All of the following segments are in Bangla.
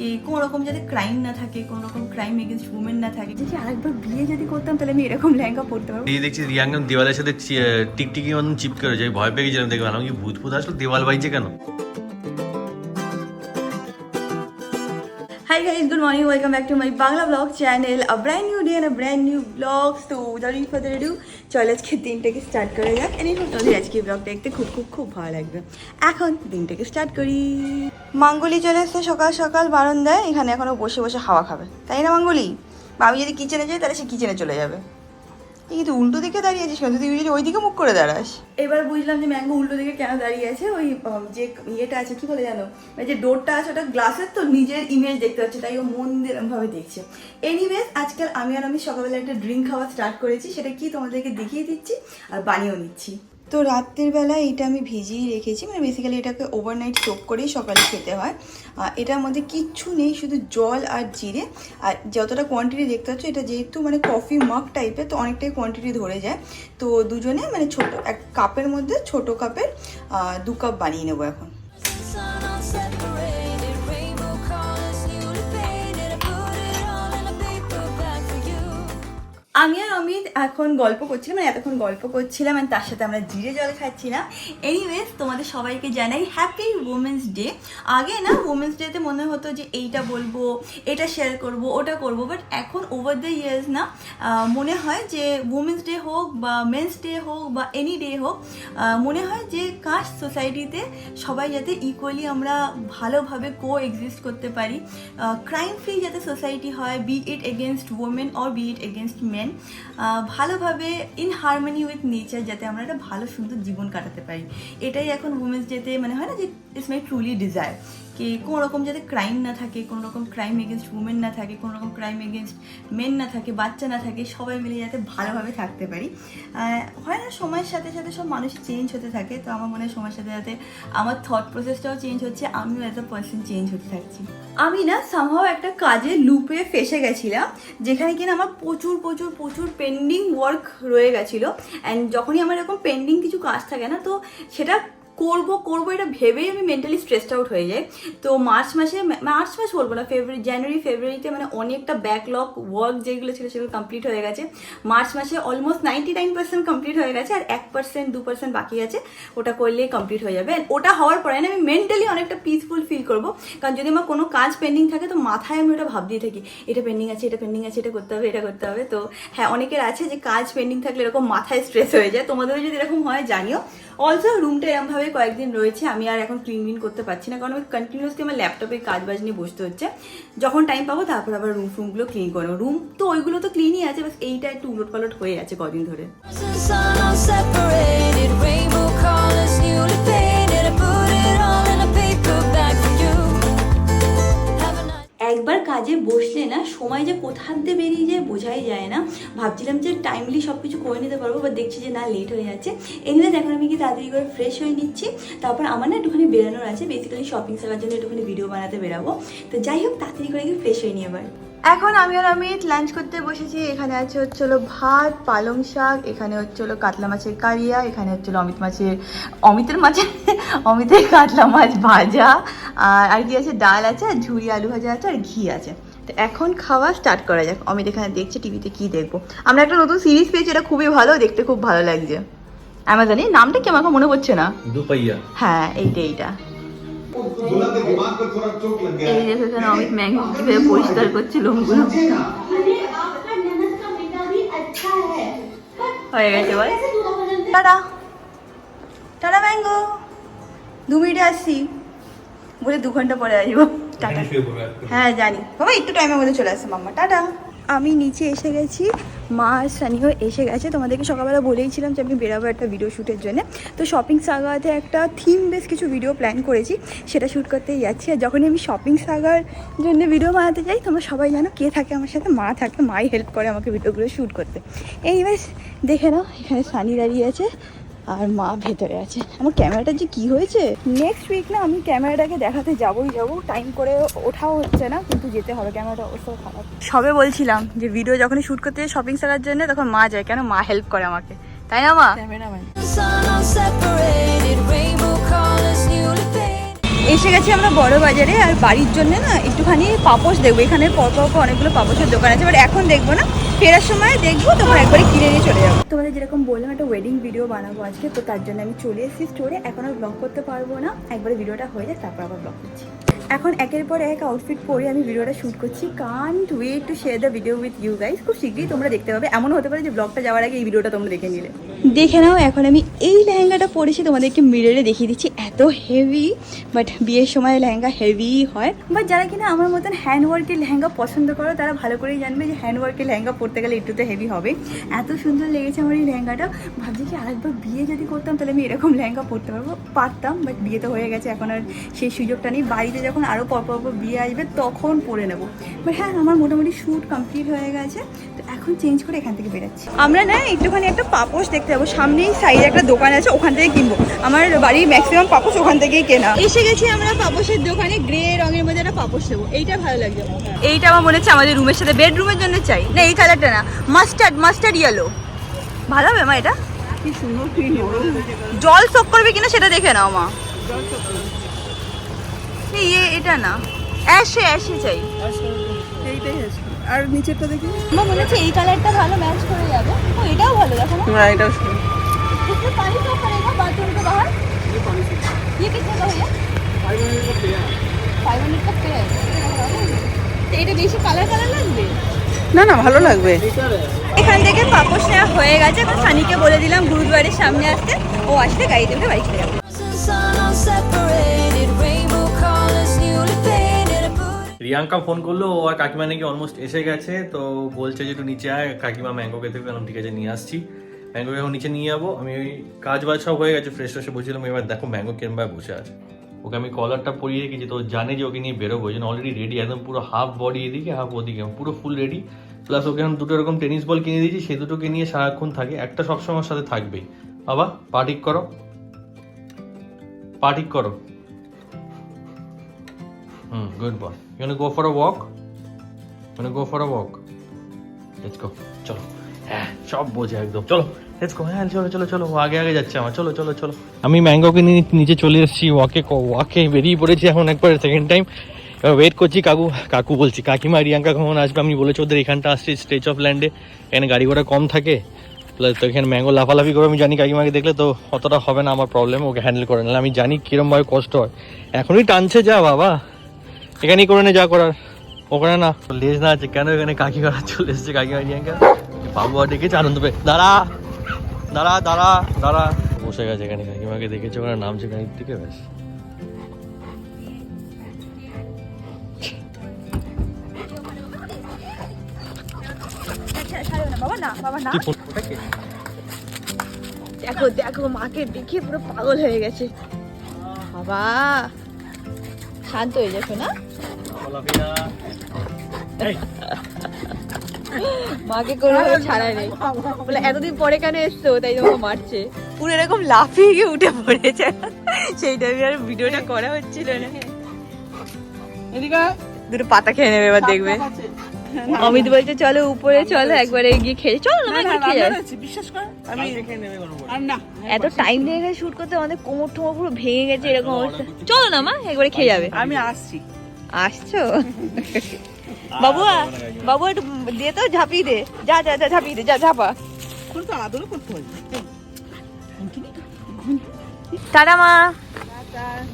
কি কোনো রকম যাতে ক্রাইম না থাকে, কোনো রকম ক্রাইম এগেনস্ট উমেন না থাকে। যদি আরেকবার বিয়ে যদি করতাম তাহলে আমি এরকম লেহেঙ্গা পরতে পারবো। এই দেখছি রিয়াঙ্গন দেওয়ালের সাথে টিকটিকি মতন চিপকে রয়েছে। আমি ভয় পেয়ে গেছিলাম, দেখলাম কি ভূত ভূত আসলে দেওয়াল বাইছে কেন। Hi guys, good morning, welcome back to my Bangla vlog channel. A brand new day and a brand new vlog. So without further ado, চল আজকে দিনটাকে স্টার্ট করা যাক। এনে তোমাদের আজকে ব্লগটা দেখতে খুব খুব খুব ভালো লাগবে। এখন দিনটাকে স্টার্ট করি। মাঙ্গলি চলে এসছে সকাল সকাল বারান্দায়, এখানে এখনো বসে বসে হাওয়া খাবে, তাই না মাঙ্গলি? বা আমি যদি কিচেনে যাই তাহলে সে কিচেনে চলে যাবে। এই তো উল্টো দিকে দাঁড়িয়ে আছিস কেন? তুই যদি ওইদিকে মুখ করে দাঁড়াস। এবার বুঝলাম যে ম্যাঙ্গো উল্টো দিকে কেন দাঁড়িয়ে আছে। ওই যে ইয়েটা আছে কি বলে জানো, যে ডোরটা আছে ওটা গ্লাসের, তো নিজের ইমেজ দেখতে পাচ্ছে, তাই ও মন দিয়ে এরকমভাবে দেখছে। এনিওয়েজ আজকাল আমি সকালবেলা একটা ড্রিঙ্ক খাওয়া স্টার্ট করেছি, সেটা কি তোমাদেরকে দেখিয়ে দিচ্ছি আর বানিয়েও নিচ্ছি। তো রাত্রের বেলা এটা আমি ভিজিয়ে রেখেছি, মানে বেসিক্যালি এটাকে ওভারনাইট সোক করেই সকালে খেতে হয়। এটার মধ্যে কিচ্ছু নেই, শুধু জল আর জিরে। আর যতটা কোয়ান্টিটি দেখতে পাচ্ছ, এটা যেহেতু মানে কফি মাগ টাইপের, তো অনেকটাই কোয়ান্টিটি ধরে যায়। তো দুজনে মানে ছোট এক কাপের মধ্যে ছোট কাপের 2 কাপ বানিয়ে নেবো এখন। আমি আর অমিত এখন গল্প করছিলাম, মানে এতক্ষণ গল্প করছিলাম, আর তার সাথে আমরা জিরে জল খাচ্ছিলাম। এনিওয়েজ তোমাদের সবাইকে জানাই হ্যাপি উমেন্স ডে। আগে না উমেন্স ডেতে মনে হতো যে এইটা বলবো, এটা শেয়ার করব, ওটা করব, বাট এখন ওভার দ্য ইয়ার্স না মনে হয় যে উমেন্স ডে হোক বা মেন্স ডে হোক বা এনি ডে হোক, মনে হয় যে কাস্ট সোসাইটিতে সবাই যাতে ইকুয়ালি আমরা ভালোভাবে কো এক্সিস্ট করতে পারি, ক্রাইম ফ্রি যাতে সোসাইটি হয়, be it against women or be it against men, ভালোভাবে ইন হারমোনি উইথ নেচার, যাতে আমরা একটা ভালো সুন্দর জীবন কাটাতে পারি। এটাই এখন উমেন্স ডেতে মানে হয় না যে ইটস মাই ট্রুলি ডিজায়ার, কি কোনো রকম যাতে ক্রাইম না থাকে, কোনো রকম ক্রাইম এগেনস্ট উমেন না থাকে, কোনো রকম ক্রাইম এগেনস্ট মেন না থাকে, বাচ্চা না থাকে, সবাই মিলে যাতে ভালোভাবে থাকতে পারি। হয় না সময়ের সাথে সাথে সব মানুষ চেঞ্জ হতে থাকে, তো আমার মনে হয় সময়ের সাথে সাথে আমার থট প্রসেসটাও চেঞ্জ হচ্ছে, আমিও অ্যাজ আ পার্সন চেঞ্জ হতে থাকছি। আমি না সামহাও একটা কাজে লুপে ফেসে গেছিলাম, যেখানে কিনা আমার প্রচুর প্রচুর প্রচুর পেন্ডিং ওয়ার্ক রয়ে গেছিলো। অ্যান্ড যখনই আমার এরকম পেন্ডিং কিছু কাজ থাকে না, তো সেটা করবো এটা ভেবেই আমি মেন্টালি স্ট্রেসড আউট হয়ে যাই। তো মার্চ মাস বলবো না, জানুয়ারি ফেব্রুয়ারিতে মানে অনেকটা ব্যাকলগ ওয়ার্ক যেগুলো ছিল সেগুলো কমপ্লিট হয়ে গেছে। মার্চ মাসে অলমোস্ট 99% কমপ্লিট হয়ে গেছে, আর 1% 2% বাকি আছে, ওটা করলেই কমপ্লিট হয়ে যাবে। ওটা হওয়ার পরে না আমি মেন্টালি অনেকটা পিসফুল ফিল করবো, কারণ যদি আমার কোনো কাজ পেন্ডিং থাকে তো মাথায় আমি ওটা ভাবতেই থাকি, এটা পেন্ডিং আছে, এটা পেন্ডিং আছে, এটা করতে হবে, এটা করতে হবে। তো হ্যাঁ, অনেকের আছে যে কাজ পেন্ডিং থাকলে এরকম মাথায় স্ট্রেস হয়ে যায়, তোমাদেরও যদি এরকম হয় জানিও। অলসো রুমটা এরকমভাবে কয়েকদিন রয়েছে, আমি আর এখন ক্লিন করতে পারছি না, কারণ আমি কন্টিনিউসলি আমার ল্যাপটপে কাজ বাজ নিয়ে বসতে হচ্ছে। যখন টাইম পাবো তারপর আবার রুমগুলো ক্লিন করবো। রুম তো ওইগুলো তো ক্লিনই আছে, বাস এইটা একটু উলট পালট হয়ে আছে কদিন ধরে। একবার কাজে বসলে না সময় যে কোথা দিয়ে বেরিয়ে যায় বোঝাই যায় না। ভাবছিলাম যে টাইমলি সব কিছু করে নিতে পারবো, বা দেখছি যে না, লেট হয়ে যাচ্ছে। এনিওয়েজ এখন আমি কি তাড়াতাড়ি করে ফ্রেশ হয়ে নিচ্ছি, তারপর আমার না একটুখানি বেরানোর আছে, বেসিক্যালি শপিং করার জন্য একটুখানি ভিডিও বানাতে বেরাবো। তো যাই হোক, তাড়াতাড়ি করে গিয়ে ফ্রেশ হয়ে নিই এবার। এখন আমি আর অমিত লাঞ্চ করতে বসেছি। এখানে আছে হচ্ছিলো ভাত, পালং শাক, এখানে হচ্ছিলো কাতলা মাছের কালিয়া, এখানে হচ্ছিলো অমিতের কাতলা মাছ ভাজা, আর কি আছে, ডাল আছে, আর ঝুরি আলু ভাজা আছে, আর ঘি আছে। তো এখন খাওয়া স্টার্ট করা যাক। অমিত এখানে দেখছে টিভিতে কি দেখবো। আমরা একটা নতুন সিরিজ পেয়েছি, এটা খুবই ভালো, দেখতে খুব ভালো লাগছে। অ্যামাজনে নামটা কি আমাকে মনে পড়ছে না। দুপাইয়া, হ্যাঁ এইটা এই দেখো, এখানে অমিত ম্যাঙ্গো কিভাবে পরিষ্কার করছে লোমগুলো। হয়ে গেছে বল, টাটা টাটা ম্যাঙ্গো, 2 মিনিটে আসছি বলে 2 ঘন্টা পরে আসবো। টাটা। হ্যাঁ জানি বাবা, একটু টাইমের মধ্যে চলে আসছে মাম্মা, টাটা। আমি নিচে এসে গেছি, মা আর সানিও এসে গেছে। তোমাদেরকে সকালবেলা বলেইছিলাম যে আমি বেরাবো একটা ভিডিও শ্যুটের জন্য। তো শপিং সাগাতে একটা থিম বেস কিছু ভিডিও প্ল্যান করেছি, সেটা শ্যুট করতেই যাচ্ছি। আর যখনই আমি শপিং সাগার জন্য ভিডিও বানাতে যাই, তোমরা সবাই জানো কে থাকে আমার সাথে, মা থাকে, মাই হেল্প করে আমাকে ভিডিওগুলো শ্যুট করতে। এইবার দেখে নাও, এখানে সানি দাঁড়িয়ে আছে আর মা ভেতরে আছে। আমার ক্যামেরাটা যে কি হয়েছে, নেক্সট উইক না আমি ক্যামেরাটাকে দেখাতে যাবো, টাইম করে ওঠাও হচ্ছে না, কিন্তু যেতে হবে, ক্যামেরাটা অবস্থা খারাপ। সবে বলছিলাম যে ভিডিও যখনই শ্যুট করতে যাই শপিং সাগার জন্য, তখন মা যায়, কেন মা হেল্প করে আমাকে, তাই না মা? এসে গেছি আমরা বড় বাজারে, আর বাড়ির জন্য না একটুখানি পাপোশ দেখবো। এখানে পরপর অনেকগুলো পাপোশের দোকান আছে, বাট এখন দেখবো না, ফেরার সময় দেখবো, তখন একবারে কিনে নিয়ে চলে যাবো। তোমাদের যেরকম বললাম একটা ওয়েডিং ভিডিও বানাবো আজকে, তো তার জন্য আমি চলে এসেছি স্টোরে। এখন আর ব্লগ করতে পারবো না, একবারে ভিডিওটা হয়ে যায় তারপর আবার ব্লগ করছি। এখন একের পর এক আউটফিট পরে আমি ভিডিওটা শ্যুট করছি। Can't wait to share the video with you guys. খুব শীঘ্রই তোমরা দেখতে পাবে। এমন হতে পারে যে ব্লগটা যাওয়ার আগে এই ভিডিওটা তোমরা দেখে নিলে। দেখে নাও, এখন আমি এই লেহেঙ্গাটা পরেছি, তোমাদেরকে মিররে দেখিয়ে দিচ্ছি। এত হেভি, বাট বিয়ের সময় লেহেঙ্গা হেভি হয়। বাট যারা কিনা আমার মতন হ্যান্ডওয়ার্কের লেহেঙ্গা পছন্দ করো তারা ভালো করেই জানবে যে হ্যান্ডওয়ার্কের লেহেঙ্গা পরতে গেলে একটু তো হেভি হবে। এত সুন্দর লেগেছে আমার এই লেহেঙ্গাটা। ভাবছি কি আরেকবার বিয়ে যদি করতাম তাহলে আমি এরকম লেহেঙ্গা পরতে পারতাম, বাট বিয়ে তো হয়ে গেছে, এখন আর সেই সুযোগটা নেই। বাড়িতে যখন আরও পর বিয়ে আসবে তখন পরে নেবো। বাট হ্যাঁ, আমার মোটামুটি শ্যুট কমপ্লিট হয়ে গেছে, তো এখন চেঞ্জ করে এখান থেকে বেরোচ্ছি। আমরা না একটুখানি একটা পাপোশ দেখতে যাবো, সামনেই সাইডে একটা দোকান আছে, ওখান থেকে কিনবো। আমার বাড়ির ম্যাক্সিমাম পাপোশ ওখান থেকেই কেনা। এসে গেছি আমরা পাপোশের দোকানে, গ্রে রঙের মধ্যে একটা পাপোশ নেবো। এইটা ভালো লাগছে, এইটা আমার মনে হচ্ছে আমাদের রুমের সাথে বেডরুমের জন্য চাই। না এই কালারটা না, মাস্টার্ড ইয়েলো ভালো হবে মা। এটা কি সুন্দর, জল শোক করবে কিনা সেটা দেখে নাও মা। এটা না, অ্যাশে চাই। এইটাই আছে। আর নিচেরটা দেখি, আমার মনে হচ্ছে এই কালারটা ভালো ম্যাচ করে যাবে। ও এটাও ভালো, দেখো না। হ্যাঁ এটাও সুন্দর। इसमें पानी तो पड़ेगा बाथरूम के बाहर। ये कितने का भैया? 500 का पेड़। তো এটা বেশি কালার লাগবে না না, ভালো লাগবে। এখান থেকে পাপোশ নেওয়া হয়ে গেছে। এখন সানিকে বলে দিলাম গুরুদুয়ারের সামনে আসতে, ও আসতে গাড়িতে উঠে বাড়ি চলে যাবে। রিয়াঙ্কা ফোন করলো, ও আর কাকিমা নাকি অলমোস্ট এসে গেছে, তো বলছে যে একটু নিচে আয়, কাকিমা ম্যাঙ্গো খেতে পেলাম। ঠিক আছে, নিয়ে আসছি। ম্যাঙ্গো এখন নিচে নিয়ে যাবো। আমি ওই কাজ বাজ সব হয়ে গেছে, ফ্রেশ ফ্রেশে বসেছিলাম। এবার দেখো ম্যাঙ্গো কেমন বসে আছে। ওকে আমি কলারটা পরিয়ে রেখেছি, তো জানে যে ওকে নিয়ে বেরোবো, ওই জন্য অলরেডি রেডি, একদম পুরো হাফ বডি এদিকে হাফ ওদিকে, পুরো ফুল রেডি। প্লাস ওকে এখন দুটো এরকম টেনিস বল কিনে দিয়েছি, সে দুটোকে নিয়ে সারাক্ষণ থাকে। একটা সবসময় ওর সাথে থাকবেই। বাবা পা ঠিক করো, পা ঠিক করো। Good boy. You want to go for a walk? You want to go for a walk? Let's go. চলো। হ্যাঁ, সব বোঝে একদম। চলো লেটস গো। হ্যাঁ চলো ও আগে যাচ্ছে আমার। চলো। আমি ম্যাঙ্গোকে নিয়ে নিচে চলে এসেছি, ওয়াকে বেরিয়ে পড়েছি এখন একবার সেকেন্ড টাইম। এবার ওয়েট করছি কাকু বলছি কাকিমা রিয়াঙ্কা কখন আসবে। আমি বলেছি ওদের এখানটা আসছি স্ট্রেচ অফ ল্যান্ডে, এখানে গাড়ি ঘোড়া কম থাকে, প্লাস তো এখানে ম্যাঙ্গো লাফালাফি করে। আমি জানি কাকিমাকে দেখলে তো অতটা হবে না আমার প্রবলেম, ওকে হ্যান্ডেল করে নিলে। আমি জানি কিরমভাবে কষ্ট হয়। এখনই টানছে, যা বাবা এখানেই করে নে যা করার। ওখানে না লেজ না আছে কেন, এখানে কাকিমা চলে এসেছে। কাকিমা রিয়াঙ্কা বাবু আর ডেকেছে আনন্দ পেয়ে। দাঁড়া বসে গেছে এখানে। কাকিমাকে দেখেছে, ওখানে নামছে গাড়ির দিকে। ব্যাস দেখো মাকে দেখে পুরো পাগল হয়ে গেছে। বাবা শান্ত হয়ে যাচ্ছ না, মাকে কোনোভাবে ছাড়াই নেই। বলে এতদিন পরে কেন এসছো, তাই তোমাকে মারছে। পুরো এরকম লাফিয়ে গিয়ে উঠে পড়েছে, সেই টাইমে আর ভিডিওটা করা হচ্ছিল না। এদিকে দুটো পাতা খেয়ে নেবে, এবার দেখবে। অমিত বলছে চলো উপরে চলো, একবারে গিয়ে খেয়ে চলো না, খেয়ে যাবে। বিশ্বাস কর, আমি আর না এত টাইম লেগে গেছে শুট করতে, আমাদের কোমর টোমর পুরো ভেঙে গেছে এরকম অবস্থা। চলো না মা, একবারে খেয়ে যাবে। আমি আসছি। আসছো বাবু একটু দে তো, ঝাঁপিয়ে দে, যা ঝাঁপিয়ে দে, যা ঝাপা। এখন তো আদরও করতে হবে। টাটা মা,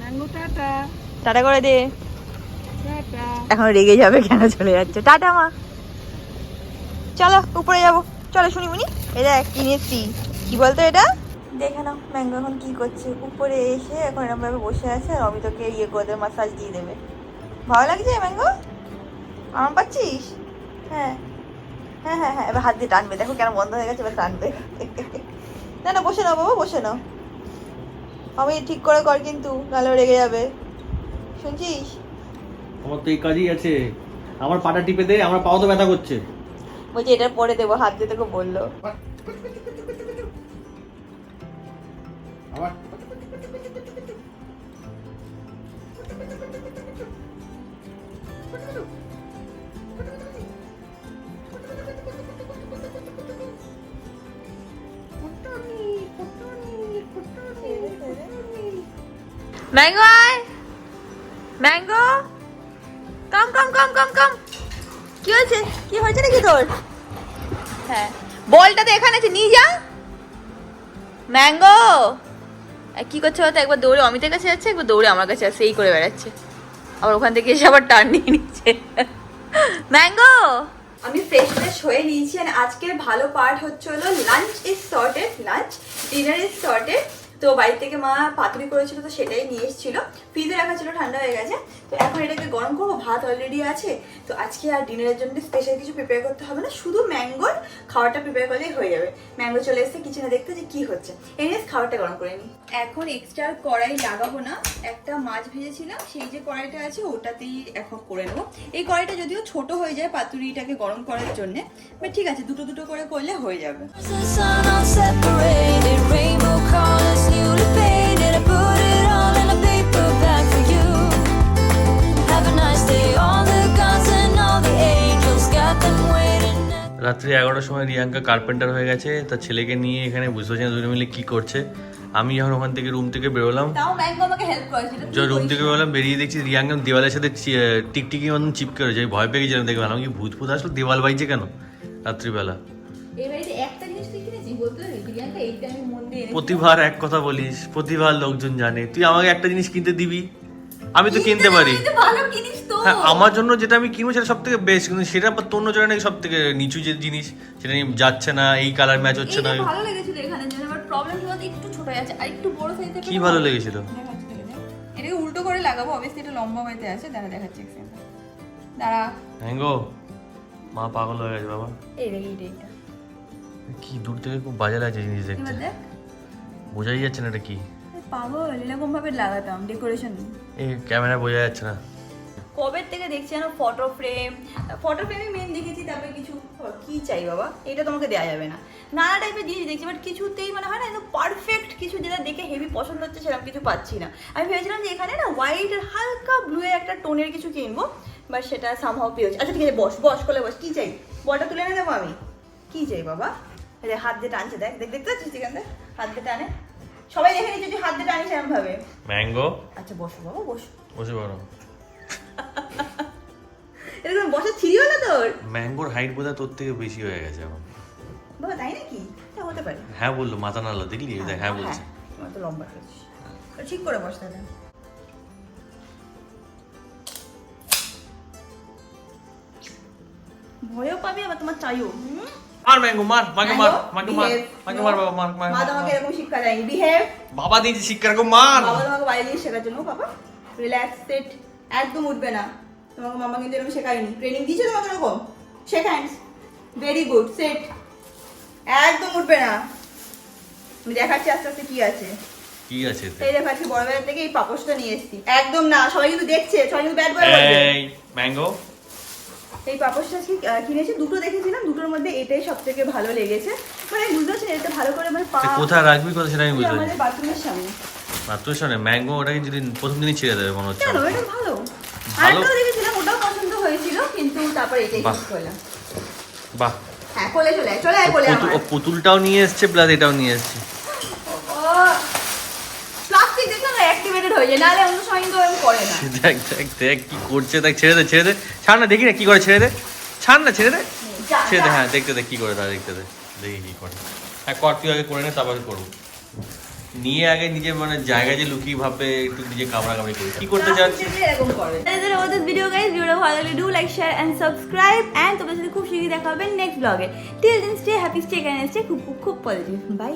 ম্যাঙ্গো টাটা টাটা করে দে। টাটা। এখন রেগে যাবে কেন চলে যাচ্ছে। টাটা মা, চলো উপরে যাবো, চলো শুনি। এটা কিনেছি, কি বলতো এটা, দেখে নাও। ম্যাঙ্গো এখন কি করছে, উপরে এসে এখন এরকম ভাবে বসে আছে, আর অমিতকে ইয়ে করে দেবে, মাসাজ দিয়ে দেবে। ভালো লাগছে ম্যাঙ্গো, আরাম পাচ্ছিস? হ্যাঁ, এবার হাত দিয়ে টানবে, দেখো কেন বন্ধ হয়ে গেছে, এবার টানবে। না বসে নাও বাবা, বসে নাও। আমি ঠিক করে কর কিন্তু, নাহলে রেগে যাবে, শুনছিস? আমার তো এই কাজই আছে, আমার পাটা টিপে দে, আমার পাও তো ব্যথা করছে। বলছি এটা পরে দেবো, হাত দিয়ে তোকে বললো। ম্যাঙ্গো আয়, ম্যাঙ্গো কাম কাম কাম কাম কাম। কি হয়েছে, কি হয়েছে নাকি তোর? হ্যাঁ বলটা তো এখানে আছে, নিয়ে যা। ম্যাঙ্গো কি করছে বলতো, একবার দৌড়ে অমিতের কাছে যাচ্ছে, একবার দৌড়ে আমার কাছে আসছে, এই করে বেড়াচ্ছে। আবার ওখান থেকে এসে আবার টার্ন নিয়ে নিচ্ছে। ম্যাঙ্গো আমি ফ্রেশ হয়ে নিয়েছি। আর আজকের ভালো পার্ট হচ্ছে হলো lunch is sorted, lunch dinner is sorted. তো বাড়ি থেকে মা পাতুরি করেছিল, তো সেটাই নিয়ে এসেছিল, ফ্রিজে রাখা ছিল, ঠান্ডা হয়ে গেছে। তো এখন এটাকে গরম করবো, ভাত অলরেডি আছে। তো আজকে আর ডিনারের জন্য স্পেশাল কিছু প্রিপেয়ার করতে হবে না, শুধু ম্যাঙ্গোর খাওয়াটা প্রিপেয়ার করলেই হয়ে যাবে। ম্যাঙ্গো চলে এসেছে কিচেনে দেখতে যে কি হচ্ছে। এনিওয়েজ খাওয়াটা গরম করে নিই। এখন এক্সট্রা কড়াই লাগাবো না, একটা মাছ ভেজেছিলাম সেই যে কড়াইটা আছে ওটাতেই এখন করে নেবো। এই কড়াইটা যদিও ছোট হয়ে যায় পাতুরিটাকে গরম করার জন্য, বাট ঠিক আছে, দুটো দুটো করে করলে হয়ে যাবে। The sun all separated, rainbow colors newly faded. I put it all in a paper bag for you. Have a nice day. All the gods and all the angels got them waiting. রাত্রি 11টার সময় রিয়াঙ্কা কার্পেন্টার হয়ে গেছে, তার ছেলেকে নিয়ে এখানে বুঝতে পারছি না দুজনে মিলে কি করছে। আমি যখন ওখান থেকে রুম থেকে বেরোলাম, তাও ম্যাঙ্গো আমাকে হেল্প করেছিল। যখন রুম থেকে বেরোলাম বেরিয়ে দেখছি রিয়াঙ্কা দেওয়ালের সাথে টিকটিকি মতন চিপকে রয়েছে। ভয় পেয়ে গেছিলাম, দেখে আমি কি ভূত আসলো, দেওয়াল বাইছে কেন রাত্রিবেলা। এই বাড়িতে একটা জিনিস তুই কিনেছিস বলতে পারবি? বিরিয়ানিটা এইটা আমি মন দিয়ে এনেছি। প্রতিবার এক কথা বলিস, প্রতিবার লোকজন জানে তুই আমাকে একটা জিনিস কিনতে দিবি, আমি তো কিনতে পারি। তুই তো ভালো কিনিস তো। হ্যাঁ, আমার জন্য যেটা আমি কিনবো সেটা সব থেকে বেস্ট, কিন্তু সেটা আবার তোর নজরে নাকি সব থেকে নিচু যে জিনিস, সেটা নিয়ে যাচ্ছে না, এই কালার ম্যাচ হচ্ছে না। এইটা ভালো লেগেছিল এখানে জন্য, বাট প্রবলেম হলো যে একটু ছোট আছে, আর একটু বড় সাইজে। কি ভালো লেগেছিল? দেখাচ্ছি তোকে, দেখ। এটাকে উল্টো করে লাগাবো, অবভিয়াসলি এটা লম্বা হইতে আছে। দেখাচ্ছি এক্সাম্পল, দাঁড়া। হ্যাঙ্গো মা পাগল হয়ে গেছে বাবা। এই দেখ, এইটা কি দূর থেকে খুব বাজে লাগছে জিনিস দেখতে, এবার দেখ। বোঝাই যাচ্ছে না এটা কি। পাগল, এরকম ভাবে লাগাতাম ডেকোরেশন। এই ক্যামেরা বোঝা যাচ্ছে না। কবে থেকে দেখছি যেন ফটো ফ্রেমই মেন দেখেছি, তারপরে কিছু কি চাই বাবা, এটা তোমাকে দেওয়া যাবে না। নানা টাইপের জিনিস দেখছি, বাট কিছুতেই মানে হয় না একদম পারফেক্ট কিছু, যেটা দেখে হেভি পছন্দ হচ্ছে সেরকম কিছু পাচ্ছি না। আমি ভেবেছিলাম যে এখানে না হোয়াইট আর হালকা ব্লু এর একটা টোনের কিছু কিনবো, বাট সেটা সামহাও পেয়েছি। আচ্ছা ঠিক আছে, বস করলে বস। কি চাই, বলটা তুলে এনে দেবো আমি। কি চাই বাবা? হাত দিয়ে টানছে, দেখ দেখতে পাচ্ছিস এখানে হাত দিয়ে টানে, সবাই দেখে নিচ্ছে তুই হাত দিয়ে টানিস এরকম ভাবে। ম্যাঙ্গো আচ্ছা বসো বাবা, বসো। বসে পড়ো। এরকম বসার ছিঁড়ি হলো তোর? ম্যাঙ্গোর হাইট বোধহয় তোর থেকে বেশি হয়ে গেছে এখন। বাবা তাই নাকি? হ্যাঁ হতে পারে। হ্যাঁ বললো, মাথা নাড়লো, দেখলি? দেখ হ্যাঁ বলছে। তোমার তো লম্বা হয়েছিস, ঠিক করে বস তাহলে। ভয়ও পাবি আবার তোমার চাইও। মার ম্যাঙ্গো, মার মাকে মার, মাকে মার, মাকে মার বাবা, মার মার। মা তোমাকে এরকম শিক্ষা দেয়নি, বিহেভ। বাবা দিয়েছে শিক্ষা, এরকম মার। বাবা তোমাকে বাইরে দিয়ে শেখার জন্য, বাবা রিল্যাক্স, সেট, একদম উঠবে না। তোমাকে মামা কিন্তু এরকম শেখায়নি, ট্রেনিং দিয়েছে তোমাকে এরকম, shake hands, very good, set, একদম উঠবে না। আমি দেখাচ্ছি আস্তে আস্তে কি আছে। কি আছে এতে? এই দেখাচ্ছি, বড় বাজার থেকে এই পাপোশটা নিয়ে এসেছি। একদম না, সবাই কিন্তু দেখছে, সবাই কিন্তু ব্যাড বয় বলবে। এই ম্যাঙ্গো, এই পাপোশটা কিনেছি, দুটো দেখেছিলাম, দুটোর মধ্যে এটাই সবথেকে ভালো লেগেছে। মানে আমি বুঝতে পারছি না, এটা ভালো করে মানে পা কোথায় রাখবি কোথায় সেটা আমি বুঝতে আমাদের বাথরুমের সামনে। মাত্র শোনে ম্যাঙ্গো ওটাকে যদি প্রথম দিনই ছেড়ে দেবে মনে হচ্ছে কেন, আমার। এটা ভালো। ভালো? আরেকটাও দেখেছিলাম, ওটাও পছন্দ হয়েছিল, কিন্তু তারপরে এটাই বাহ। চুজ করলাম। বাহ, হ্যাঁ কোলে চলে আয়, চলে আয় কোলে আমার। ও পুতুলটাও নিয়ে এসছে প্লাস এটাও নিয়ে এসছে। প্লাস্টিক দেখলাম না অ্যাক্টিভেটেড হয়ে যায়, নাহলে অন্য সময় কিন্তু এরকম করে না। দেখ দেখ দেখ কি করছে, দেখ ছেড়ে দে ছেড়ে দে, ছাড় না দেখি না কি করে, ছেড়ে দে, ছাড় না ছেড়ে দে, যা, ছেড়ে দে। যা। হ্যাঁ দেখতে দে কি করে, তা দেখতে দে, দেখি কি করে। হ্যাঁ কর, তুই আগে করে নে তারপরে করবো। নিয়ে আগে নিজে মানে জায়গায় যে লুকিয়ে ভাবে একটু নিজে কামড়াকামড়ি করি, কি করতে চাচ্ছি। এরকম করে। ভিডিও গাইস, ভিডিওটা ভালো লাগলে do like share and subscribe, and তোমাদের সাথে খুব শীঘ্রই দেখা হবে নেক্সট ব্লগে। Till then stay happy, stay calm, stay খুব খুব খুব পজিটিভ। বাই।